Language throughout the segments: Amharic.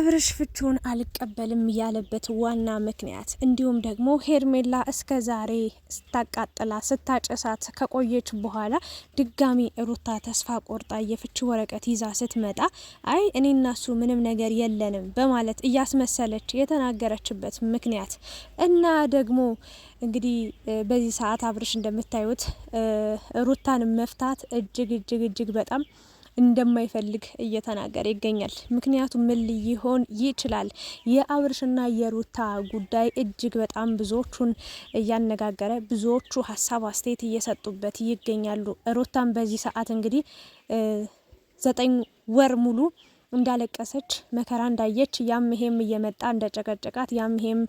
አብርሽ ፍቹን አልቀበልም ያለበት ዋና ምክንያት እንዲሁም ደግሞ ሄርሜላ እስከ ዛሬ ስታቃጥላ ስታጨሳት ከቆየች በኋላ ድጋሚ ሩታ ተስፋ ቆርጣ የፍቹ ወረቀት ይዛ ስትመጣ አይ እኔና እሱ ምንም ነገር የለንም በማለት እያስመሰለች የተናገረችበት ምክንያት እና ደግሞ እንግዲህ በዚህ ሰዓት አብርሽ እንደምታዩት ሩታን መፍታት እጅግ በጣም እንደማይፈልግ እየተናገረ ይገኛል። ምክንያቱም ምን ሊሆን ይችላል? የአብርሽና የሩታ ጉዳይ እጅግ በጣም ብዙዎቹን እያነጋገረ ብዙዎቹ ሀሳብ አስተያየት እየሰጡበት ይገኛሉ። ሩታን በዚህ ሰዓት እንግዲህ 9 ወር ሙሉ እንዳለቀሰች መከራ እንዳየች ያም ይሄም እየመጣ እንደጨቀጨቃት ያም ይሄም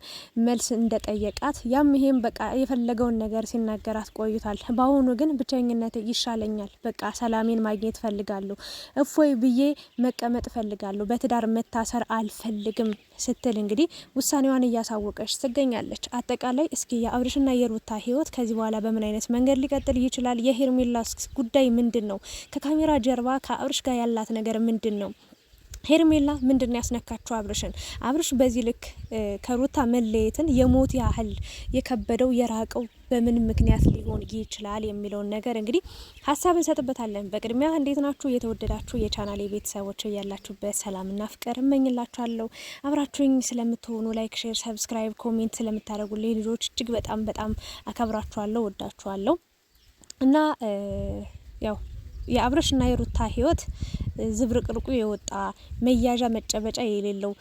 መልስ እንደጠየቃት ያም ይሄም በቃ የፈለገውን ነገር ሲናገራት ቆይቷል። በአሁኑ ግን ብቸኝነት ይሻለኛል፣ በቃ ሰላሜን ማግኘት ፈልጋለሁ፣ እፎይ ብዬ መቀመጥ ፈልጋለሁ፣ በትዳር መታሰር አልፈልግም ስትል እንግዲህ ውሳኔዋን እያሳወቀች ትገኛለች። አጠቃላይ እስኪ የአብርሽና የሩታ ህይወት ከዚህ በኋላ በምን አይነት መንገድ ሊቀጥል ይችላል? የሄርሜላ ጉዳይ ምንድን ነው? ከካሜራ ጀርባ ከአብርሽ ጋር ያላት ነገር ምንድን ነው? ሄርሜላ ምንድን ያስነካቸው አብርሽን? አብርሽ በዚህ ልክ ከሩታ መለየትን የሞት ያህል የከበደው የራቀው በምን ምክንያት ሊሆን ይችላል የሚለውን ነገር እንግዲህ ሀሳብ እንሰጥበታለን። በቅድሚያ እንዴት ናችሁ የተወደዳችሁ የቻናሌ ቤተሰቦች? ያላችሁበት ሰላምና ፍቅር እመኝላችኋለሁ። አብራችሁኝ ስለምትሆኑ ላይክ፣ ሼር፣ ሰብስክራይብ፣ ኮሜንት ስለምታደርጉልኝ ልጆች እጅግ በጣም አከብራችኋለሁ፣ ወዳችኋለሁ እና ያው የአብርሽና የሩታ ህይወት ዝብርቅርቁ የወጣ መያዣ መጨበጫ የሌለው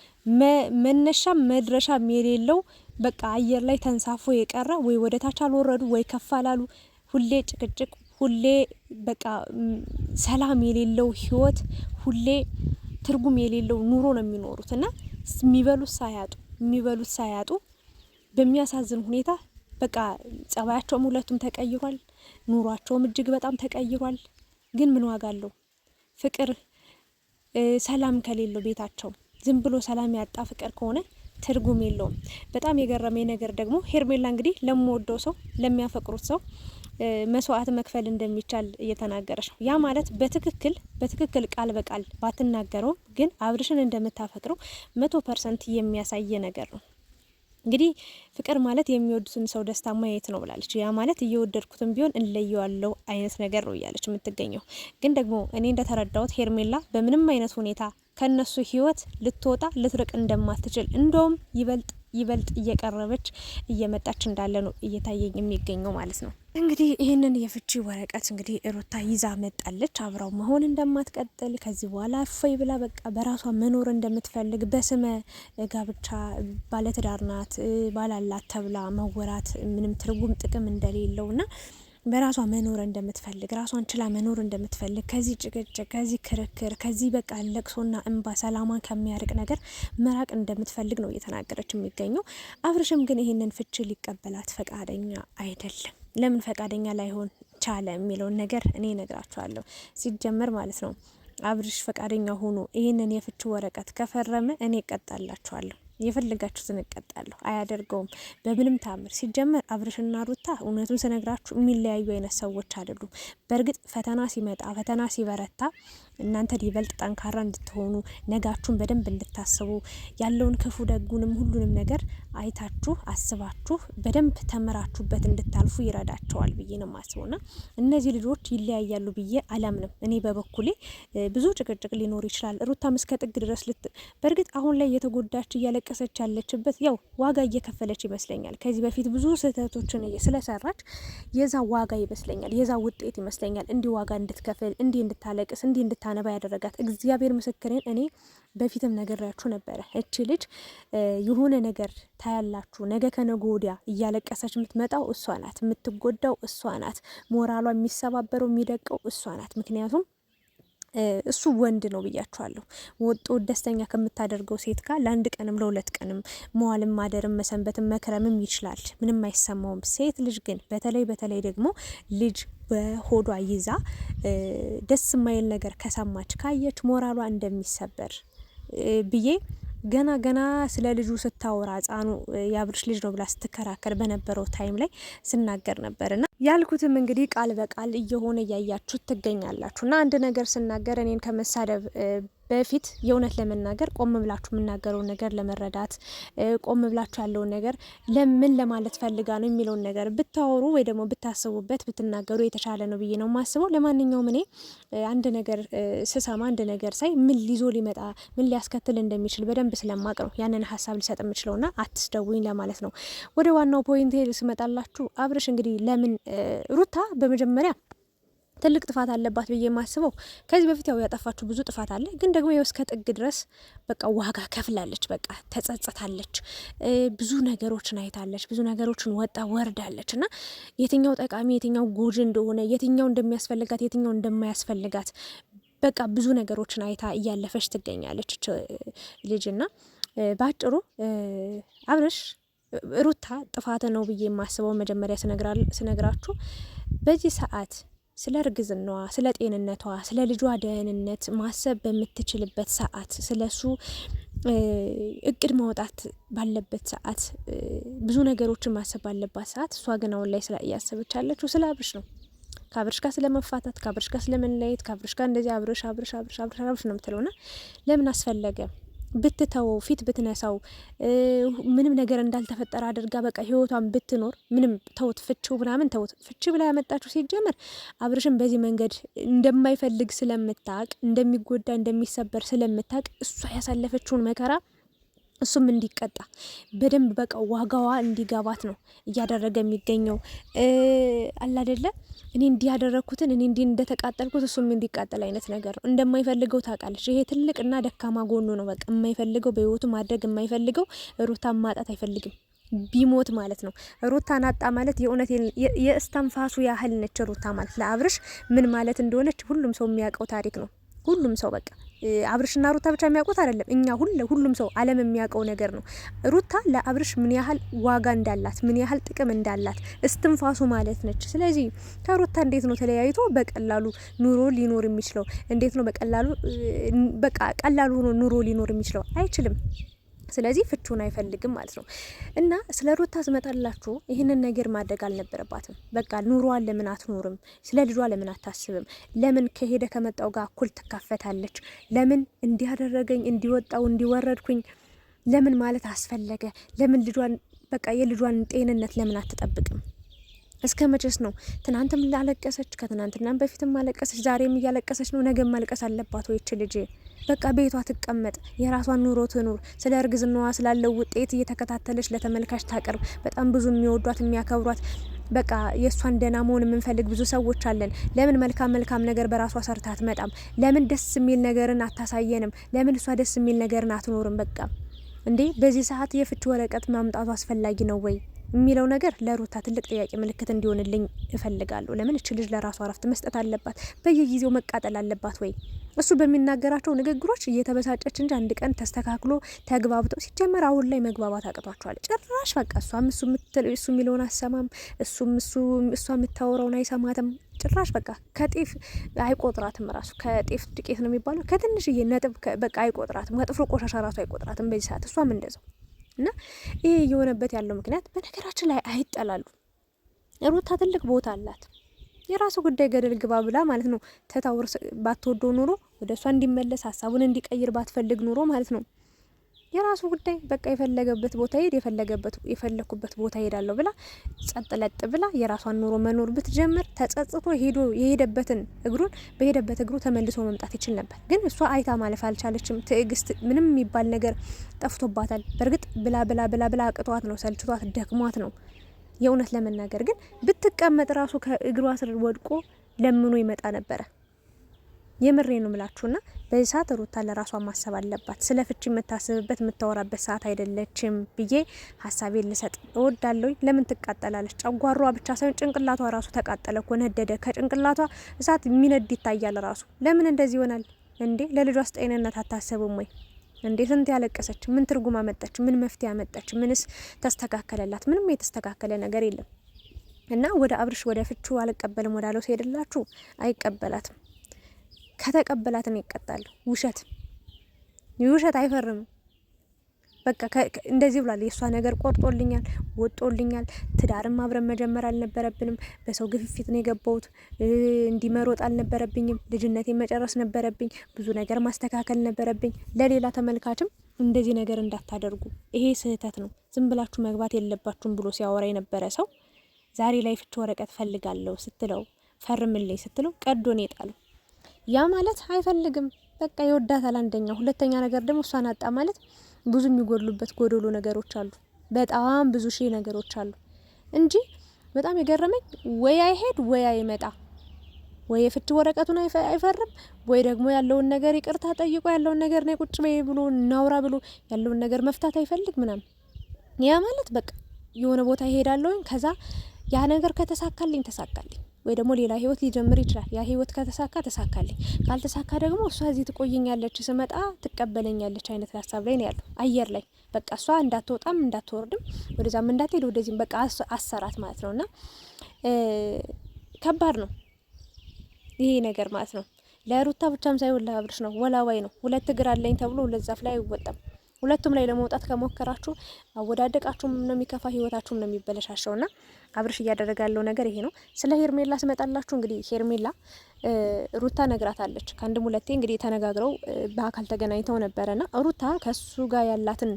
መነሻ መድረሻም የሌለው በቃ አየር ላይ ተንሳፎ የቀረ ወይ ወደ ታች አልወረዱ ወይ ከፍ አላሉ፣ ሁሌ ጭቅጭቅ፣ ሁሌ በቃ ሰላም የሌለው ህይወት፣ ሁሌ ትርጉም የሌለው ኑሮ ነው የሚኖሩት እና የሚበሉት ሳያጡ በሚያሳዝን ሁኔታ በቃ ጸባያቸውም ሁለቱም ተቀይሯል። ኑሯቸውም እጅግ በጣም ተቀይሯል። ግን ምን ዋጋ አለው? ፍቅር ሰላም ከሌለው ቤታቸው ዝም ብሎ ሰላም ያጣ ፍቅር ከሆነ ትርጉም የለውም። በጣም የገረመኝ ነገር ደግሞ ሄርሜላ እንግዲህ ለምወደው ሰው ለሚያፈቅሩት ሰው መስዋዕት መክፈል እንደሚቻል እየተናገረች ነው። ያ ማለት በትክክል ቃል በቃል ባትናገረውም ግን አብርሽን እንደምታፈቅረው 100% የሚያሳይ ነገር ነው። እንግዲህ ፍቅር ማለት የሚወዱትን ሰው ደስታ ማየት ነው ብላለች። ያ ማለት እየወደድኩትም ቢሆን እንለየዋለው አይነት ነገር ነው እያለች የምትገኘው። ግን ደግሞ እኔ እንደተረዳሁት ሄርሜላ በምንም አይነት ሁኔታ ከነሱ ህይወት ልትወጣ ልትርቅ እንደማትችል እንደውም ይበልጥ እየቀረበች እየመጣች እንዳለ ነው እየታየኝ የሚገኘው ማለት ነው። እንግዲህ ይህንን የፍቺ ወረቀት እንግዲህ ሩታ ይዛ መጣለች። አብራው መሆን እንደማትቀጥል ከዚህ በኋላ እፎይ ብላ በቃ በራሷ መኖር እንደምትፈልግ በስመ ጋብቻ ባለትዳር ናት ባላላት ተብላ መወራት ምንም ትርጉም ጥቅም እንደሌለውና በራሷ መኖር እንደምትፈልግ ራሷን ችላ መኖር እንደምትፈልግ ከዚህ ጭቅጭቅ ከዚህ ክርክር ከዚህ በቃ ለቅሶና እንባ ሰላማን ከሚያርቅ ነገር መራቅ እንደምትፈልግ ነው እየተናገረች የሚገኘው። አብርሽም ግን ይህንን ፍቺ ሊቀበላት ፈቃደኛ አይደለም። ለምን ፈቃደኛ ላይሆን ቻለ የሚለውን ነገር እኔ እነግራችኋለሁ። ሲጀመር ማለት ነው አብርሽ ፈቃደኛ ሆኖ ይህንን የፍቺ ወረቀት ከፈረመ እኔ እቀጣላችኋለሁ፣ የፈለጋችሁትን እቀጣለሁ። አያደርገውም በምንም ታምር። ሲጀመር አብርሽና ሩታ እውነቱን ስነግራችሁ የሚለያዩ አይነት ሰዎች አይደሉም። በእርግጥ ፈተና ሲመጣ ፈተና ሲበረታ እናንተ ይበልጥ ጠንካራ እንድትሆኑ ነጋችሁን በደንብ እንድታስቡ ያለውን ክፉ ደጉንም ሁሉንም ነገር አይታችሁ አስባችሁ በደንብ ተመራችሁበት እንድታልፉ ይረዳቸዋል ብዬ ነው ማስበውና እነዚህ ልጆች ይለያያሉ ብዬ አላምንም። እኔ በበኩሌ ብዙ ጭቅጭቅ ሊኖር ይችላል። ሩታም እስከ ጥግ ድረስ በእርግጥ አሁን ላይ የተጎዳች እያለቀሰች ያለችበት ያው ዋጋ እየከፈለች ይመስለኛል። ከዚህ በፊት ብዙ ስህተቶችን ስለሰራች የዛ ዋጋ ይመስለኛል፣ የዛ ውጤት ይመስለኛል እንዲህ ዋጋ እንድትከፍል እንዲህ እንድታለቅስ እንዲህ እንድታነባ ያደረጋት። እግዚአብሔር ምስክሬን እኔ በፊትም ነገራችሁ ነበረ። እቺ ልጅ የሆነ ነገር ታያላችሁ፣ ነገ ከነገ ወዲያ እያለቀሰች የምትመጣው እሷ ናት፣ የምትጎዳው እሷ ናት፣ ሞራሏ የሚሰባበረው የሚደቀው እሷ ናት። ምክንያቱም እሱ ወንድ ነው ብያችኋለሁ። ወጦ ደስተኛ ከምታደርገው ሴት ጋር ለአንድ ቀንም ለሁለት ቀንም መዋልም ማደርም መሰንበትም መክረምም ይችላል፣ ምንም አይሰማውም። ሴት ልጅ ግን በተለይ ደግሞ ልጅ በሆዷ ይዛ ደስ የማይል ነገር ከሰማች ካየች ሞራሏ እንደሚሰበር ብዬ ገና ስለ ልጁ ስታወራ ህጻኑ የአብርሽ ልጅ ነው ብላ ስትከራከር በነበረው ታይም ላይ ስናገር ነበርና ያልኩትም እንግዲህ ቃል በቃል እየሆነ እያያችሁ ትገኛላችሁና አንድ ነገር ስናገር እኔን ከመሳደብ በፊት የእውነት ለመናገር ቆም ብላችሁ የምናገረውን ነገር ለመረዳት ቆም ብላችሁ ያለውን ነገር ለምን ለማለት ፈልጋ ነው የሚለውን ነገር ብታወሩ ወይ ደግሞ ብታስቡበት ብትናገሩ የተሻለ ነው ብዬ ነው የማስበው። ለማንኛውም እኔ አንድ ነገር ስሰማ አንድ ነገር ሳይ ምን ሊዞ ሊመጣ ምን ሊያስከትል እንደሚችል በደንብ ስለማቅ ነው ያንን ሀሳብ ሊሰጥ የምችለውና አትስደውኝ ለማለት ነው። ወደ ዋናው ፖይንት ስመጣላችሁ አብርሽ እንግዲህ ለምን ሩታ በመጀመሪያ ትልቅ ጥፋት አለባት ብዬ የማስበው ከዚህ በፊት ያው ያጠፋችሁ ብዙ ጥፋት አለ፣ ግን ደግሞ ያው እስከ ጥግ ድረስ በቃ ዋጋ ከፍላለች። በቃ ተጸጽታለች፣ ብዙ ነገሮችን አይታለች፣ ብዙ ነገሮችን ወጣ ወርዳለች እና የትኛው ጠቃሚ የትኛው ጎጂ እንደሆነ የትኛው እንደሚያስፈልጋት የትኛው እንደማያስፈልጋት በቃ ብዙ ነገሮችን አይታ እያለፈች ትገኛለች ልጅና ባጭሩ አብርሽ ሩታ ጥፋት ነው ብዬ የማስበው መጀመሪያ ስነግራችሁ በዚህ ሰዓት ስለ እርግዝናዋ፣ ስለ ጤንነቷ፣ ስለ ልጇ ደህንነት ማሰብ በምትችልበት ሰዓት፣ ስለሱ እቅድ ማውጣት ባለበት ሰዓት፣ ብዙ ነገሮችን ማሰብ ባለባት ሰዓት እሷ ግን አሁን ላይ እያሰበች ያለችው ስለ አብርሽ ነው። ከአብርሽ ጋር ስለመፋታት፣ ከአብርሽ ጋር ስለመለያየት፣ ከአብርሽ ጋር እንደዚህ አብርሽ ነው የምትለውና ለምን አስፈለገ? ብትተወው ፊት ብትነሳው ምንም ነገር እንዳልተፈጠረ አድርጋ በቃ ህይወቷን ብትኖር ምንም ተውት፣ ፍቺው ምናምን ተውት። ፍቺ ብላ ያመጣችሁ ሲጀመር አብርሽን በዚህ መንገድ እንደማይፈልግ ስለምታቅ፣ እንደሚጎዳ እንደሚሰበር ስለምታቅ እሷ ያሳለፈችውን መከራ እሱም እንዲቀጣ በደንብ በቃ ዋጋዋ እንዲገባት ነው እያደረገ የሚገኘው። አላደለ እኔ እንዲያደረኩትን እኔ እንዲ እንደተቃጠልኩት እሱም እንዲቃጠል አይነት ነገር ነው። እንደማይፈልገው ታውቃለች። ይሄ ትልቅና ደካማ ጎኑ ነው። በቃ የማይፈልገው በህይወቱ ማድረግ የማይፈልገው ሩታን ማጣት አይፈልግም። ቢሞት ማለት ነው። ሩታን አጣ ማለት የእውነት የእስተንፋሱ ያህል ነች ሩታ ማለት። ለአብርሽ ምን ማለት እንደሆነች ሁሉም ሰው የሚያውቀው ታሪክ ነው። ሁሉም ሰው በቃ አብርሽና ሩታ ብቻ የሚያውቁት አይደለም። እኛ ሁሉም ሰው ዓለም የሚያውቀው ነገር ነው። ሩታ ለአብርሽ ምን ያህል ዋጋ እንዳላት፣ ምን ያህል ጥቅም እንዳላት እስትንፋሱ ማለት ነች። ስለዚህ ከሩታ እንዴት ነው ተለያይቶ በቀላሉ ኑሮ ሊኖር የሚችለው? እንዴት ነው በቀላሉ በቃ ቀላሉ ሆኖ ኑሮ ሊኖር የሚችለው? አይችልም። ስለዚህ ፍቹን አይፈልግም ማለት ነው። እና ስለ ሩታ ስመጣላችሁ ይህንን ነገር ማድረግ አልነበረባትም። በቃ ኑሯን ለምን አትኖርም? ስለ ልጇ ለምን አታስብም? ለምን ከሄደ ከመጣው ጋር እኩል ትካፈታለች? ለምን እንዲያደረገኝ እንዲወጣው እንዲወረድኩኝ ለምን ማለት አስፈለገ? ለምን ልጇን በቃ የልጇን ጤንነት ለምን አትጠብቅም? እስከ መቼስ ነው? ትናንትም ላለቀሰች፣ ከትናንትናም በፊትም አለቀሰች፣ ዛሬም እያለቀሰች ነው። ነገም ማልቀስ አለባት ወይች ልጅ? በቃ ቤቷ ትቀመጥ፣ የራሷን ኑሮ ትኑር። ስለ እርግዝናዋ ስላለው ውጤት እየተከታተለች ለተመልካች ታቀርብ። በጣም ብዙ የሚወዷት የሚያከብሯት በቃ የእሷን ደህና መሆን የምንፈልግ ብዙ ሰዎች አለን። ለምን መልካም ነገር በራሷ ሰርታ አትመጣም? ለምን ደስ የሚል ነገርን አታሳየንም? ለምን እሷ ደስ የሚል ነገርን አትኖርም? በቃ እንዴ በዚህ ሰዓት የፍች ወረቀት ማምጣቱ አስፈላጊ ነው ወይ የሚለው ነገር ለሩታ ትልቅ ጥያቄ ምልክት እንዲሆንልኝ እፈልጋለሁ። ለምን እች ልጅ ለራሷ እረፍት መስጠት አለባት? በየጊዜው መቃጠል አለባት ወይ? እሱ በሚናገራቸው ንግግሮች እየተበሳጨች እንጂ አንድ ቀን ተስተካክሎ ተግባብተው፣ ሲጀመር አሁን ላይ መግባባት አቅቷቸዋል ጭራሽ። በቃ እሱ የሚለውን አሰማም፣ እሷ የምታወራውን አይሰማትም ጭራሽ። በቃ ከጤፍ አይቆጥራትም። ራሱ ከጤፍ ዱቄት ነው የሚባለው፣ ከትንሽዬ ነጥብ በቃ አይቆጥራትም። ከጥፍሮ ቆሻሻ ራሱ አይቆጥራትም በዚህ ሰዓት። እሷም እንደዛው እና ይሄ የሆነበት ያለው ምክንያት በነገራችን ላይ አይጠላሉ። ሩታ ትልቅ ቦታ አላት። የራሱ ጉዳይ ገደል ግባ ብላ ማለት ነው ተታውር ባትወደው ኑሮ ወደ እሷ እንዲመለስ ሀሳቡን እንዲቀይር ባትፈልግ ኑሮ ማለት ነው የራሱ ጉዳይ። በቃ የፈለገበት ቦታ ሄድ፣ የፈለኩበት ቦታ ሄዳለሁ ብላ ጸጥ ለጥ ብላ የራሷን ኑሮ መኖር ብትጀምር ተጸጽቶ ሄዶ በሄደበት እግሩ ተመልሶ መምጣት ይችል ነበር። ግን እሷ አይታ ማለፍ አልቻለችም። ትዕግስት ምንም የሚባል ነገር ጠፍቶባታል። በእርግጥ ብላ አቅቷት ነው፣ ሰልችቷት፣ ደክሟት ነው። የእውነት ለመናገር ግን ብትቀመጥ ራሱ ከእግሯ ስር ወድቆ ለምኖ ይመጣ ነበረ። የምሬ ነው ምላችሁና በዚህ ሰዓት ሩታ ለራሷ ማሰብ አለባት። ስለ ፍቺ የምታስብበት የምታወራበት ሰዓት አይደለችም ብዬ ሀሳቤን ልሰጥ እወዳለሁ። ለምን ትቃጠላለች? ጨጓሯ ብቻ ሳይሆን ጭንቅላቷ ራሱ ተቃጠለ እኮ፣ ነደደ። ከጭንቅላቷ እሳት የሚነድ ይታያል ራሱ። ለምን እንደዚህ ይሆናል እንዴ? ለልጇስ ጤንነት አታስብም ወይ እንዴ? ስንት ያለቀሰች፣ ምን ትርጉም አመጣች? ምን መፍትሄ አመጣች? ምንስ ተስተካከለላት? ምንም የተስተካከለ ነገር የለም። እና ወደ አብርሽ ወደ ፍቹ አልቀበልም ወዳለው ሲሄድላችሁ አይቀበላትም። ከተቀበላትን ይቀጣሉ። ውሸት አይፈርም። በቃ እንደዚህ ብሏል። የእሷ ነገር ቆርጦልኛል፣ ወጦልኛል። ትዳርም አብረን መጀመር አልነበረብንም። በሰው ግፊት ነው የገባሁት። እንዲመሮጥ አልነበረብኝም። ልጅነቴን መጨረስ ነበረብኝ። ብዙ ነገር ማስተካከል ነበረብኝ። ለሌላ ተመልካችም እንደዚህ ነገር እንዳታደርጉ፣ ይሄ ስህተት ነው፣ ዝም ብላችሁ መግባት የለባችሁም ብሎ ሲያወራ የነበረ ሰው ዛሬ ላይ ፍቺ ወረቀት ፈልጋለሁ ስትለው፣ ፈርምልኝ ስትለው ቀዶ ነው የጣለው። ያ ማለት አይፈልግም፣ በቃ ይወዳታል። አንደኛ፣ ሁለተኛ ነገር ደግሞ እሷን አጣ ማለት ብዙ የሚጎድሉበት ጎደሎ ነገሮች አሉ። በጣም ብዙ ሺህ ነገሮች አሉ እንጂ በጣም የገረመኝ ወይ አይሄድ ወይ አይመጣ፣ ወይ የፍቺ ወረቀቱን አይፈርም፣ ወይ ደግሞ ያለውን ነገር ይቅርታ ጠይቆ ያለውን ነገር ነው ቁጭ በይ ብሎ እናውራ ብሎ ያለውን ነገር መፍታት አይፈልግ ምናምን። ያ ማለት በቃ የሆነ ቦታ ይሄዳለሁኝ ከዛ ያ ነገር ከተሳካልኝ ተሳካልኝ፣ ወይ ደግሞ ሌላ ህይወት ሊጀምር ይችላል። ያ ህይወት ከተሳካ ተሳካልኝ፣ ካልተሳካ ደግሞ እሷ እዚህ ትቆየኛለች፣ ስመጣ ትቀበለኛለች አይነት ሀሳብ ላይ ነው ያለው። አየር ላይ በቃ እሷ እንዳትወጣም እንዳትወርድም ወደዛም እንዳትሄድ ወደዚህም በቃ አሰራት ማለት ነውና ከባድ ነው ይሄ ነገር ማለት ነው። ለሩታ ብቻም ሳይሆን ለአብርሽ ነው። ወላዋይ ነው። ሁለት እግር አለኝ ተብሎ ሁለት ዛፍ ላይ አይወጣም። ሁለቱም ላይ ለመውጣት ከሞከራችሁ አወዳደቃችሁም ነው የሚከፋ፣ ህይወታችሁም ነው የሚበለሻሸውና አብርሽ እያደረገ ያለው ነገር ይሄ ነው። ስለ ሄርሜላ ስመጣላችሁ እንግዲህ ሄርሜላ ሩታ ነግራታለች። ከአንድም ሁለቴ እንግዲህ ተነጋግረው በአካል ተገናኝተው ነበረና ሩታ ከሱ ጋር ያላትን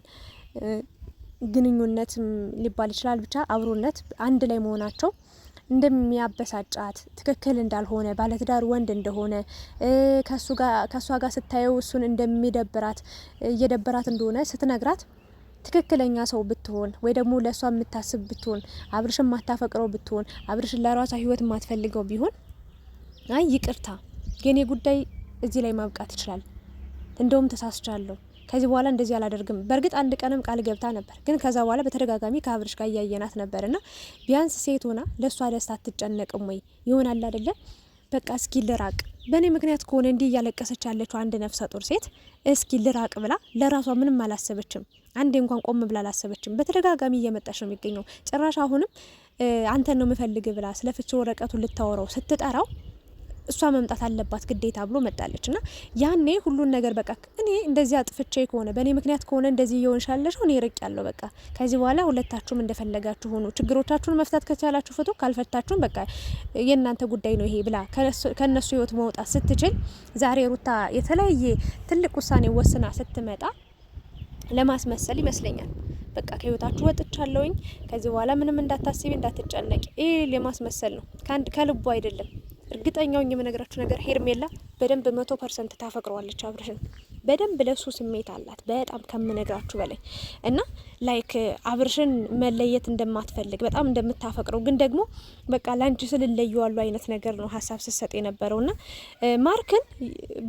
ግንኙነት ሊባል ይችላል ብቻ አብሮነት አንድ ላይ መሆናቸው እንደሚያበሳጫት ትክክል እንዳልሆነ ባለትዳር ወንድ እንደሆነ ከሷ ጋር ስታየው እሱን እንደሚደብራት እየደበራት እንደሆነ ስትነግራት ትክክለኛ ሰው ብትሆን ወይ ደግሞ ለሷ የምታስብ ብትሆን አብርሽን ማታፈቅረው ብትሆን አብርሽን ለራሷ ህይወት ማትፈልገው ቢሆን አይ ይቅርታ የኔ ጉዳይ እዚህ ላይ ማብቃት ይችላል፣ እንደውም ተሳስቻለሁ፣ ከዚህ በኋላ እንደዚህ አላደርግም። በእርግጥ አንድ ቀንም ቃል ገብታ ነበር፣ ግን ከዛ በኋላ በተደጋጋሚ ከአብርሽ ጋር እያየናት ነበርና ቢያንስ ሴት ሆና ለሷ ደስታ አትጨነቅም ወይ ይሆናል አይደለ? በቃ እስኪ ልራቅ፣ በእኔ ምክንያት ከሆነ እንዲህ እያለቀሰች ያለችው አንድ ነፍሰ ጡር ሴት እስኪ ልራቅ ብላ ለራሷ ምንም አላሰበችም። አንዴ እንኳን ቆም ብላ አላሰበችም። በተደጋጋሚ እየመጣች ነው የሚገኘው። ጭራሽ አሁንም አንተን ነው የምፈልግ ብላ ስለ ፍቺ ወረቀቱ ልታወራው ስትጠራው እሷ መምጣት አለባት ግዴታ ብሎ መጣለች። እና ያኔ ሁሉን ነገር በቃ እኔ እንደዚህ አጥፍቼ ከሆነ በእኔ ምክንያት ከሆነ እንደዚህ እየሆንሻለሽው እኔ ርቅ ያለው በቃ ከዚህ በኋላ ሁለታችሁም እንደፈለጋችሁ ሆኑ፣ ችግሮቻችሁን መፍታት ከቻላችሁ ፍቱ፣ ካልፈታችሁም በቃ የእናንተ ጉዳይ ነው ይሄ ብላ ከነሱ ህይወት መውጣት ስትችል ዛሬ ሩታ የተለያየ ትልቅ ውሳኔ ወስና ስትመጣ ለማስመሰል ይመስለኛል። በቃ ከህይወታችሁ ወጥቻለሁኝ ከዚህ በኋላ ምንም እንዳታስቢ እንዳትጨነቂ፣ ይሄ ለማስመሰል ነው፣ ከልቡ አይደለም። እርግጠኛው የምነግራችሁ ነገር ሄርሜላ በደንብ 100% ታፈቅረዋለች አብርሽን። በደንብ ለሱ ስሜት አላት በጣም ከምነግራችሁ በላይ እና ላይክ አብርሽን መለየት እንደማትፈልግ በጣም እንደምታፈቅረው ግን ደግሞ በቃ ላንቺ ስለለየዋለሁ አይነት ነገር ነው ሀሳብ ስትሰጥ የነበረውና ማርክን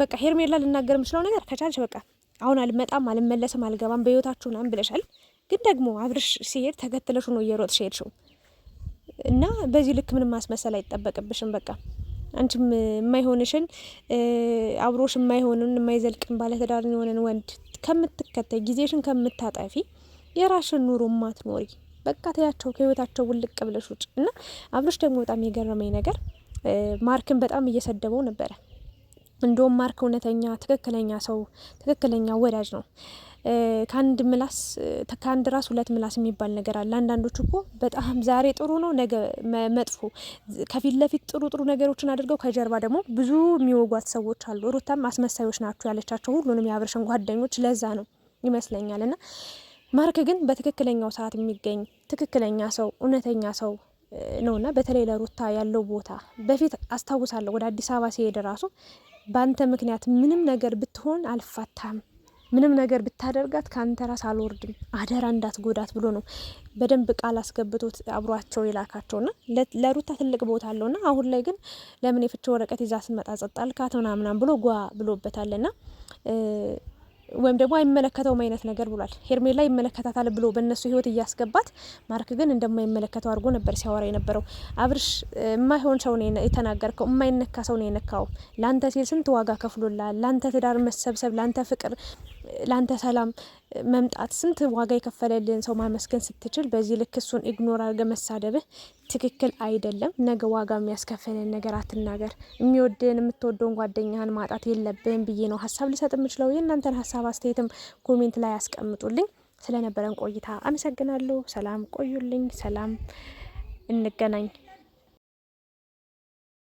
በቃ ሄርሜላ ልናገር የምችለው ነገር ከቻልሽ በቃ አሁን አልመጣም አልመለስም አልገባም በህይወታችሁ ምናምን ብለሻል። ግን ደግሞ አብርሽ ሲሄድ ተከትለሽ ነው እየሮጥሽ ሄድሽው እና በዚህ ልክ ምንም ማስመሰል አይጠበቅብሽም። በቃ አንቺም የማይሆንሽን አብሮሽ የማይሆንን የማይዘልቅን ባለትዳር የሆነን ወንድ ከምትከተይ ጊዜሽን ከምታጠፊ የራስሽን ኑሮ ማትኖሪ በቃ ተያቸው ከህይወታቸው ውልቅ ብለሽ ውጭ። እና አብርሽ ደግሞ በጣም የገረመኝ ነገር ማርክን በጣም እየሰደበው ነበረ። እንደውም ማርክ እውነተኛ ትክክለኛ ሰው ትክክለኛ ወዳጅ ነው። ከአንድ ራስ ሁለት ምላስ የሚባል ነገር አለ። አንዳንዶች እኮ በጣም ዛሬ ጥሩ ነው ነገ መጥፎ፣ ከፊት ለፊት ጥሩ ነገሮችን አድርገው ከጀርባ ደግሞ ብዙ የሚወጓት ሰዎች አሉ። ሩታም አስመሳዮች ናቸው ያለቻቸው ሁሉንም የአብርሽን ጓደኞች ለዛ ነው ይመስለኛል። እና ማርክ ግን በትክክለኛው ሰዓት የሚገኝ ትክክለኛ ሰው እውነተኛ ሰው ነውና በተለይ ለሩታ ያለው ቦታ በፊት አስታውሳለሁ። ወደ አዲስ አበባ ሲሄድ ራሱ በአንተ ምክንያት ምንም ነገር ብትሆን አልፋታም፣ ምንም ነገር ብታደርጋት ከአንተ ራስ አልወርድም፣ አደራ እንዳትጎዳት ብሎ ነው በደንብ ቃል አስገብቶት አብሯቸው የላካቸውና ለሩታ ትልቅ ቦታ አለውና አሁን ላይ ግን ለምን የፍቺ ወረቀት ይዛ ስትመጣ ጸጥ አልካት ምናምን ብሎ ጓ ብሎበታልና ወይም ደግሞ አይመለከተውም አይነት ነገር ብሏል። ሄርሜላ ይመለከታታል ብሎ በእነሱ ህይወት እያስገባት ማርክ ግን እንደማይመለከተው አድርጎ ነበር ሲያወራ የነበረው። አብርሽ የማይሆን ሰው ነው የተናገርከው፣ የማይነካ ሰው ነው የነካው። ላንተ ሲል ስንት ዋጋ ከፍሎላል። ላንተ ትዳር መሰብሰብ፣ ላንተ ፍቅር፣ ላንተ ሰላም መምጣት ስንት ዋጋ የከፈለልን ሰው ማመስገን ስትችል በዚህ ልክ እሱን ኢግኖር አድርገ መሳደብህ ትክክል አይደለም። ነገ ዋጋ የሚያስከፍልን ነገር አትናገር። የሚወድን የምትወደውን ጓደኛህን ማጣት የለብህም ብዬ ነው ሀሳብ ልሰጥ የምችለው። የእናንተን ሀሳብ አስተያየትም ኮሜንት ላይ ያስቀምጡልኝ። ስለነበረን ቆይታ አመሰግናለሁ። ሰላም ቆዩልኝ። ሰላም እንገናኝ።